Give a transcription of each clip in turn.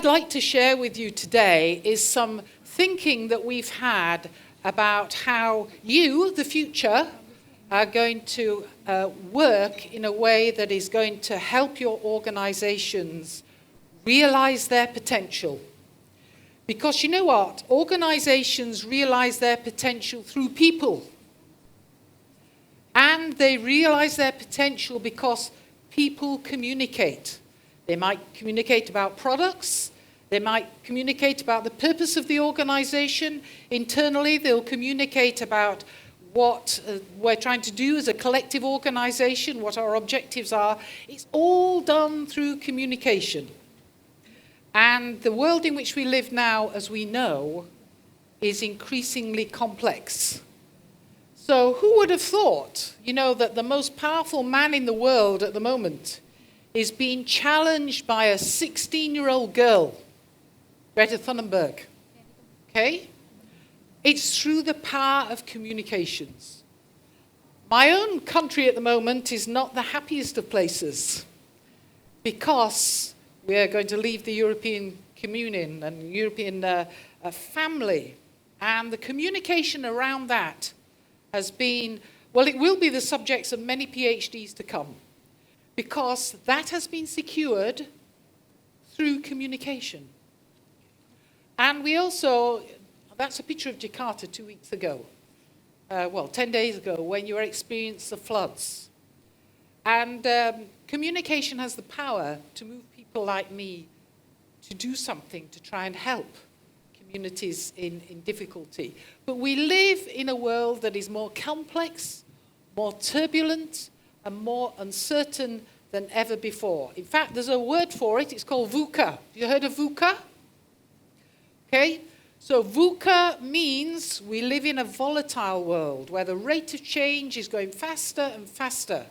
I'd like to share with you today is some thinking that we've had about how you, the future, are going to work in a way that is going to help your organizations realize their potential. Because you know what? Organizations realize their potential through people. And they realize their potential because people communicate. They might communicate about products. They might communicate about the purpose of the organization. Internally, they'll communicate about what we're trying to do as a collective organization, what our objectives are. It's all done through communication. And the world in which we live now, as we know, is increasingly complex. So who would have thought, that the most powerful man in the world at the moment is being challenged by a 16-year-old girl, Greta Thunberg, okay? It's through the power of communications. My own country at the moment is not the happiest of places because we are going to leave the European Communion and European family. And the communication around that has been, well, it will be the subjects of many PhDs to come because that has been secured through communication. And we also, that's a picture of Jakarta 2 weeks ago, 10 days ago, when you experienced the floods. And communication has the power to move people like me to do something to try and help communities in difficulty. But we live in a world that is more complex, more turbulent, and more uncertain than ever before. In fact, there's a word for it. It's called VUCA. Have you heard of VUCA? Okay. So VUCA means we live in a volatile world where the rate of change is going faster and faster.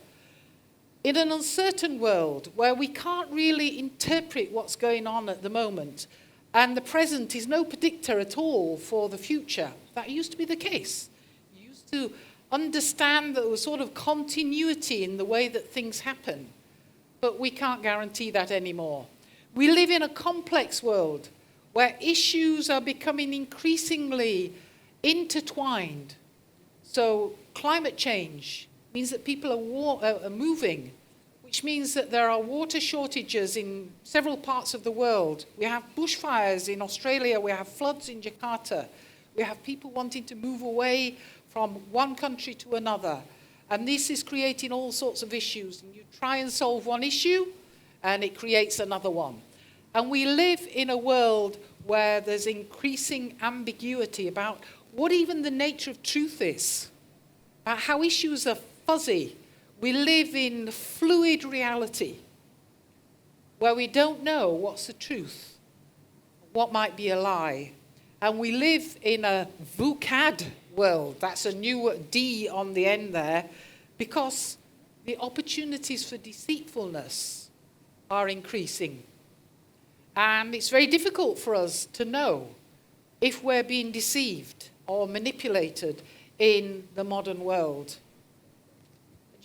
In an uncertain world where we can't really interpret what's going on at the moment, and the present is no predictor at all for the future. That used to be the case. You used to understand that there was sort of continuity in the way that things happen, but we can't guarantee that anymore. We live in a complex world where issues are becoming increasingly intertwined. So climate change means that people are moving, which means that there are water shortages in several parts of the world. We have bushfires in Australia, we have floods in Jakarta, we have people wanting to move away from one country to another. And this is creating all sorts of issues. And you try and solve one issue, and it creates another one. And we live in a world where there's increasing ambiguity about what even the nature of truth is, about how issues are fuzzy. We live in fluid reality where we don't know what's the truth, what might be a lie. And we live in a VUCAD world. That's a new D on the end there, because the opportunities for deceitfulness are increasing. And it's very difficult for us to know if we're being deceived or manipulated in the modern world.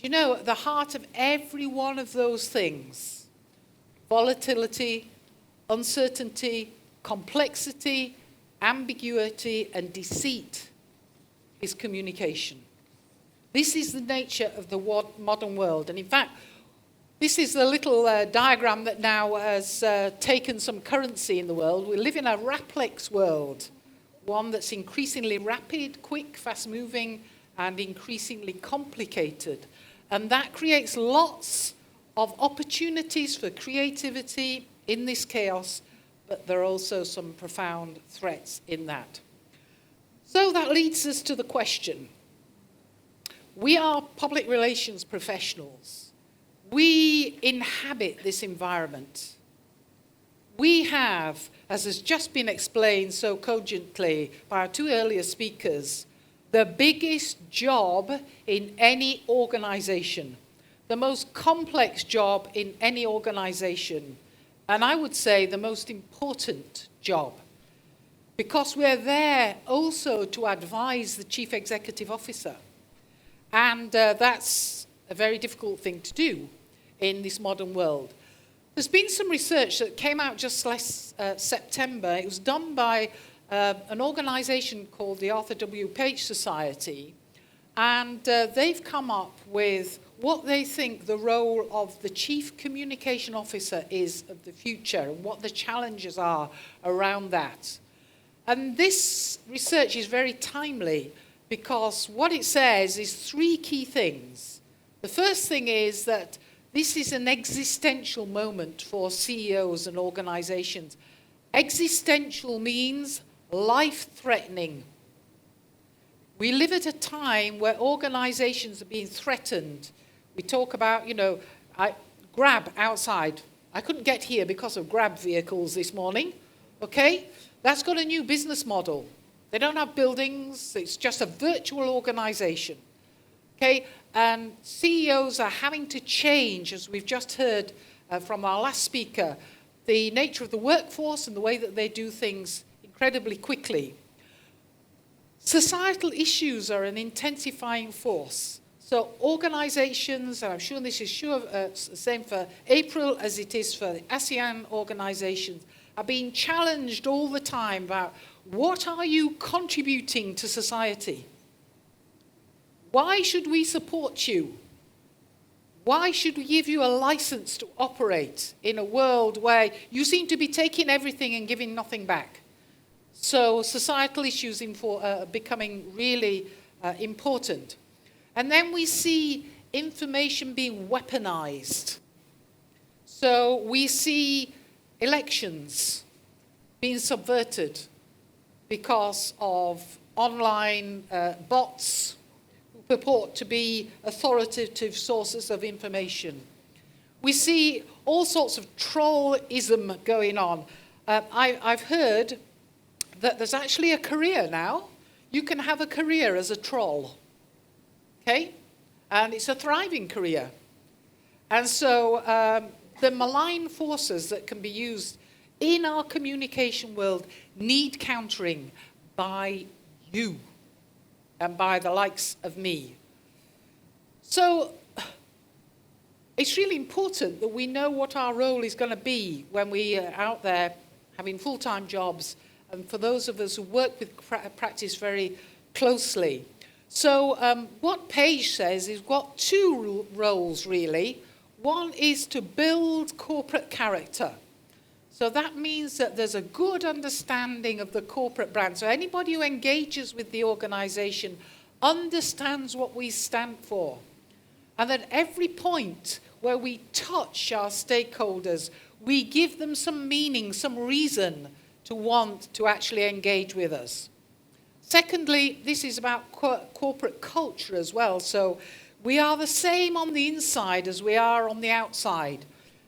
But at the heart of every one of those things, volatility, uncertainty, complexity, ambiguity, and deceit, is communication. This is the nature of the modern world. And in fact, this is the little diagram that now has taken some currency in the world. We live in a raplex world, one that's increasingly rapid, quick, fast-moving, and increasingly complicated. And that creates lots of opportunities for creativity in this chaos, but there are also some profound threats in that. So that leads us to the question. We are public relations professionals. We inhabit this environment. We have, as has just been explained so cogently by our two earlier speakers, the biggest job in any organization, the most complex job in any organization, and I would say the most important job, because we're there also to advise the Chief Executive Officer. And that's a very difficult thing to do in this modern world. There's been some research that came out just last September. It was done by an organisation called the Arthur W. Page Society, and they've come up with what they think the role of the Chief Communication Officer is of the future and what the challenges are around that. And this research is very timely because what it says is 3 key things. The first thing is that this is an existential moment for CEOs and organizations. Existential means life-threatening. We live at a time where organizations are being threatened. We talk about, Grab outside. I couldn't get here because of Grab vehicles this morning, okay? That's got a new business model. They don't have buildings. It's just a virtual organization, okay? And CEOs are having to change, as we've just heard from our last speaker, the nature of the workforce and the way that they do things incredibly quickly. Societal issues are an intensifying force. So organizations, and I'm sure this is the same for April as it is for the ASEAN organizations, are being challenged all the time about what are you contributing to society? Why should we support you? Why should we give you a license to operate in a world where you seem to be taking everything and giving nothing back? So societal issues are becoming really important. And then we see information being weaponized. So we see elections being subverted because of online bots who purport to be authoritative sources of information. We see all sorts of trollism going on. I've heard that there's actually a career now. You can have a career as a troll. Okay? And it's a thriving career. And so the malign forces that can be used in our communication world need countering by you and by the likes of me. So it's really important that we know what our role is going to be when we are out there having full-time jobs, and for those of us who work with practice very closely. So what Page says is we've got 2 roles, really. One is to build corporate character. So that means that there's a good understanding of the corporate brand. So anybody who engages with the organization understands what we stand for. And at every point where we touch our stakeholders, we give them some meaning, some reason to want to actually engage with us. Secondly, this is about corporate culture as well. So we are the same on the inside as we are on the outside.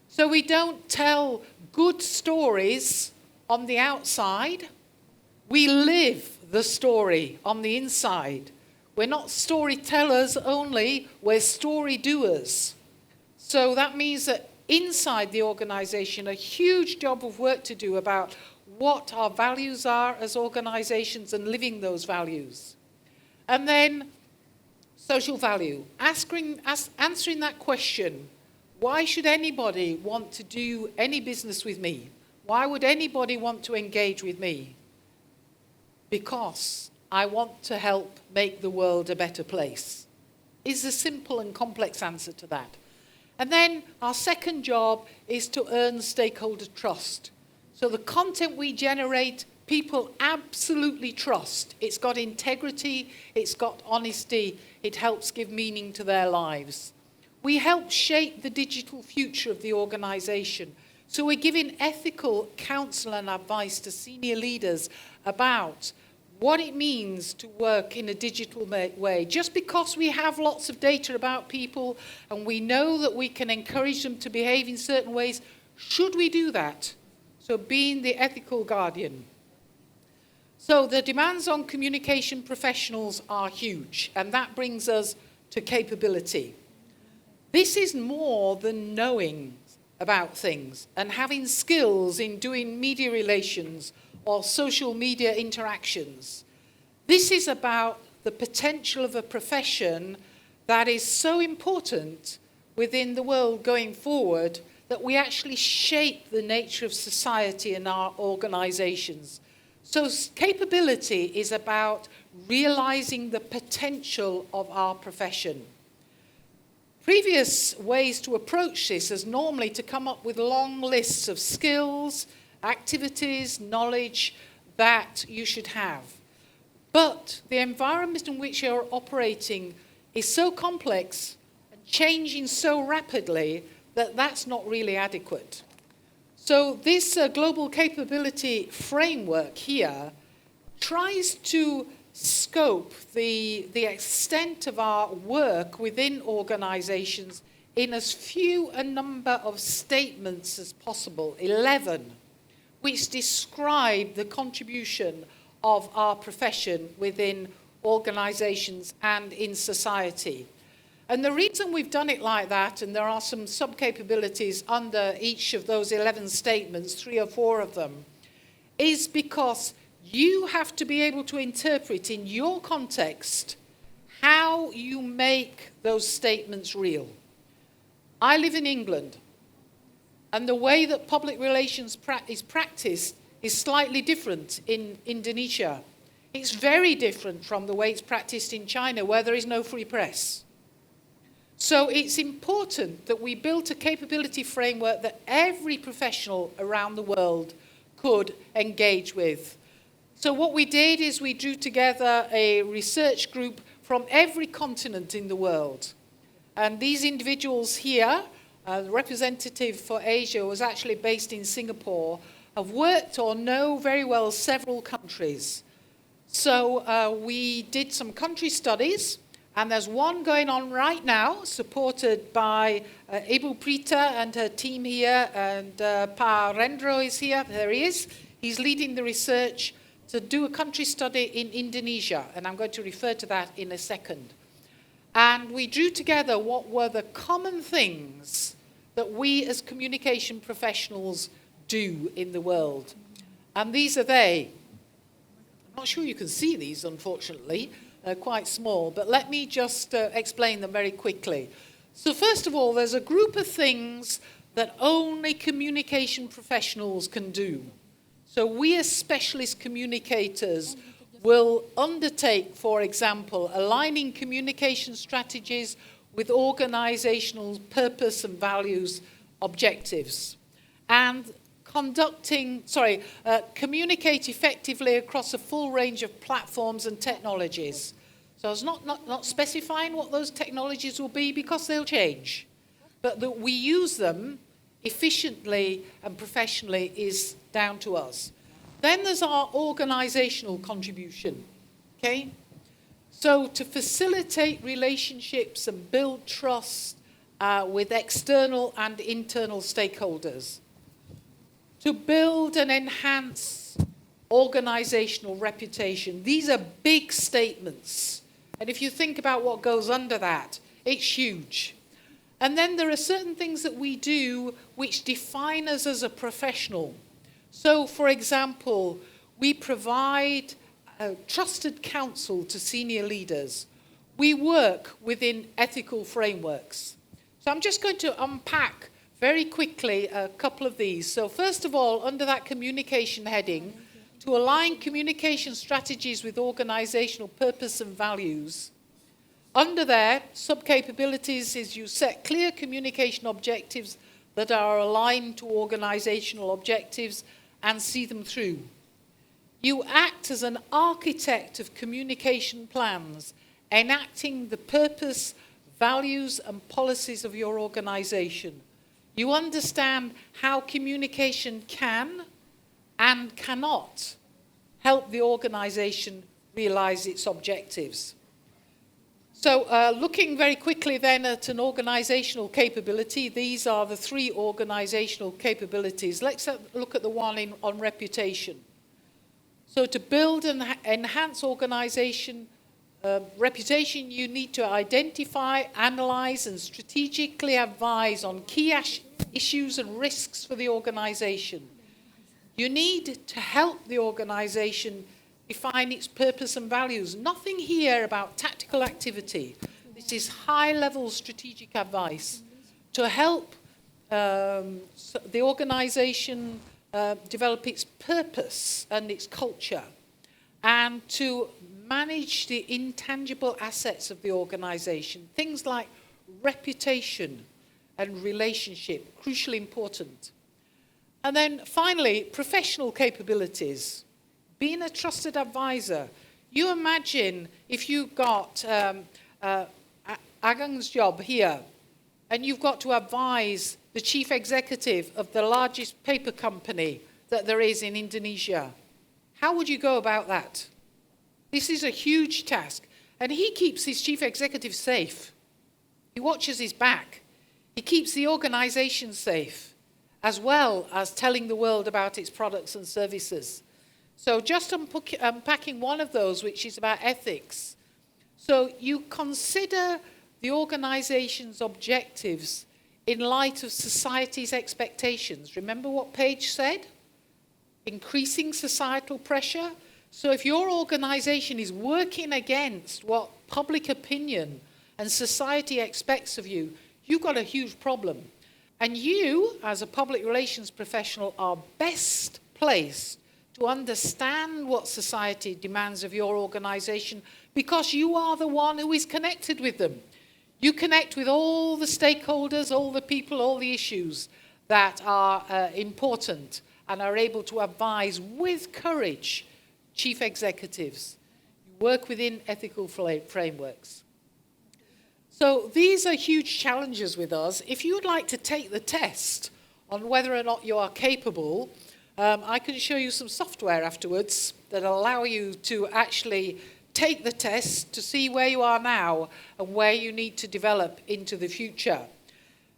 So we don't tell good stories on the outside. We live the story on the inside. We're not storytellers only, we're story doers. So that means that inside the organization, a huge job of work to do about what our values are as organizations and living those values. And then social value, answering that question, why should anybody want to do any business with me? Why would anybody want to engage with me? Because I want to help make the world a better place, is the simple and complex answer to that. And then our second job is to earn stakeholder trust. So the content we generate, people absolutely trust. It's got integrity, it's got honesty, it helps give meaning to their lives. We help shape the digital future of the organization. So we're giving ethical counsel and advice to senior leaders about what it means to work in a digital way. Just because we have lots of data about people and we know that we can encourage them to behave in certain ways, should we do that? So being the ethical guardian. So the demands on communication professionals are huge, and that brings us to capability. This is more than knowing about things and having skills in doing media relations or social media interactions. This is about the potential of a profession that is so important within the world going forward that we actually shape the nature of society and our organizations. So capability is about realizing the potential of our profession. Previous ways to approach this is normally to come up with long lists of skills, activities, knowledge that you should have. But the environment in which you're operating is so complex and changing so rapidly that that's not really adequate. So this global capability framework here tries to scope the extent of our work within organizations in as few a number of statements as possible, 11, which describe the contribution of our profession within organizations and in society. And the reason we've done it like that, and there are some sub-capabilities under each of those 11 statements, 3 or 4 of them, is because you have to be able to interpret in your context how you make those statements real. I live in England, and the way that public relations is practiced is slightly different in Indonesia. It's very different from the way it's practiced in China, where there is no free press. So it's important that we build a capability framework that every professional around the world could engage with. So what we did is we drew together a research group from every continent in the world. And these individuals here, the representative for Asia was actually based in Singapore, have worked or know very well several countries. So we did some country studies, and there's one going on right now, supported by Ibu Prita and her team here, and Pa Rendro is here, there he is. He's leading the research to do a country study in Indonesia, and I'm going to refer to that in a second. And we drew together what were the common things that we as communication professionals do in the world. And these are they. I'm not sure you can see these, unfortunately. They're quite small, but let me just explain them very quickly. So first of all, there's a group of things that only communication professionals can do. So we as specialist communicators will undertake, for example, aligning communication strategies with organizational purpose and values objectives, and communicate effectively across a full range of platforms and technologies. So I was not specifying what those technologies will be because they'll change, but that we use them efficiently and professionally is down to us. Then there's our organizational contribution, okay? So to facilitate relationships and build trust with external and internal stakeholders, to build and enhance organizational reputation. These are big statements. And if you think about what goes under that, it's huge. And then there are certain things that we do which define us as a professional. So, for example, we provide trusted counsel to senior leaders. We work within ethical frameworks. So I'm just going to unpack very quickly a couple of these. So first of all, under that communication heading, to align communication strategies with organizational purpose and values. Under there, sub-capabilities is you set clear communication objectives that are aligned to organizational objectives and see them through. You act as an architect of communication plans, enacting the purpose, values, and policies of your organization. You understand how communication can and cannot help the organization realize its objectives. So looking very quickly then at an organizational capability, these are the 3 organizational capabilities. Let's look at the one on reputation. So to build and enhance organization reputation, you need to identify, analyze, and strategically advise on key issues and risks for the organization. You need to help the organization define its purpose and values. Nothing here about tactical activity. This is high-level strategic advice to help the organization develop its purpose and its culture, and to manage the intangible assets of the organization, things like reputation and relationship, crucially important. And then finally, professional capabilities. Being a trusted advisor. You imagine if you got Agang's job here, and you've got to advise the chief executive of the largest paper company that there is in Indonesia. How would you go about that? This is a huge task. And he keeps his chief executive safe. He watches his back. He keeps the organization safe, as well as telling the world about its products and services. So just unpacking one of those, which is about ethics. So you consider the organization's objectives in light of society's expectations. Remember what Paige said? Increasing societal pressure. So if your organization is working against what public opinion and society expects of you, you've got a huge problem. And you, as a public relations professional, are best placed to understand what society demands of your organization because you are the one who is connected with them. You connect with all the stakeholders, all the people, all the issues that are important and are able to advise with courage chief executives. You work within ethical frameworks. So these are huge challenges with us. If you would like to take the test on whether or not you are capable, I can show you some software afterwards that allow you to actually take the test to see where you are now and where you need to develop into the future.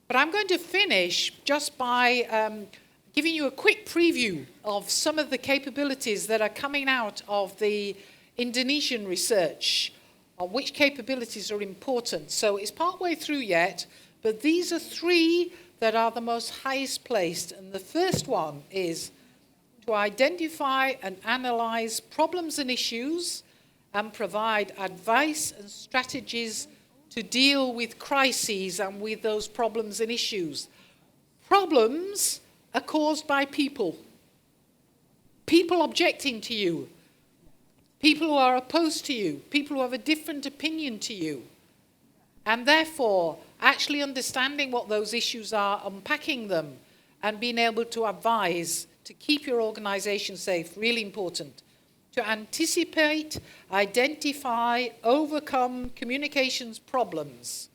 But I'm going to finish just by giving you a quick preview of some of the capabilities that are coming out of the Indonesian research on which capabilities are important. So it's partway through yet, but these are three that are the most highest placed. And the first one is to identify and analyze problems and issues and provide advice and strategies to deal with crises and with those problems and issues. Problems are caused by people. People objecting to you. People who are opposed to you. People who have a different opinion to you. And therefore, actually understanding what those issues are, unpacking them, and being able to advise to keep your organization safe, really important. To anticipate, identify, overcome communications problems.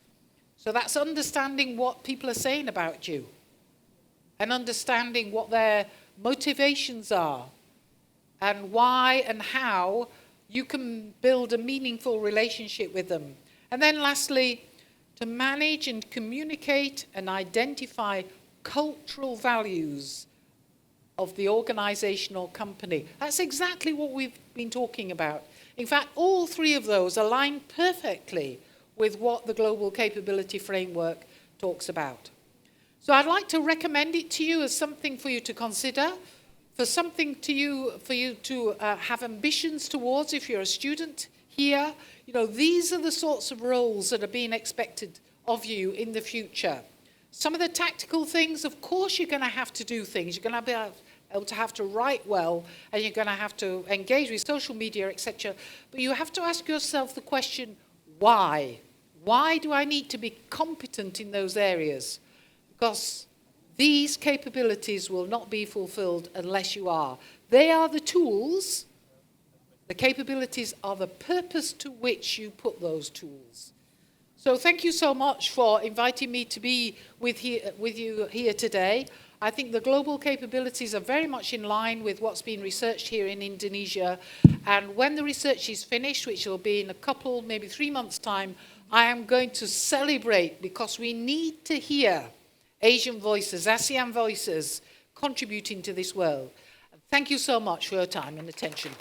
So that's understanding what people are saying about you and understanding what their motivations are and why and how you can build a meaningful relationship with them. And then lastly, to manage and communicate and identify cultural values of the organization or company. That's exactly what we've been talking about. In fact, all three of those align perfectly with what the Global Capability Framework talks about. So I'd like to recommend it to you as something for you to consider, for you to have ambitions towards if you're a student here. You know, these are the sorts of roles that are being expected of you in the future. Some of the tactical things, of course, you're going to have to do things. You're going to be able to have to write well, and you're going to have to engage with social media, etc. But you have to ask yourself the question, why? Why do I need to be competent in those areas? Because these capabilities will not be fulfilled unless you are. They are the tools. The capabilities are the purpose to which you put those tools. So thank you so much for inviting me to be with you here today. I think the global capabilities are very much in line with what's been researched here in Indonesia. And when the research is finished, which will be in a couple, maybe 3 months' time, I am going to celebrate because we need to hear Asian voices, ASEAN voices, contributing to this world. Thank you so much for your time and attention.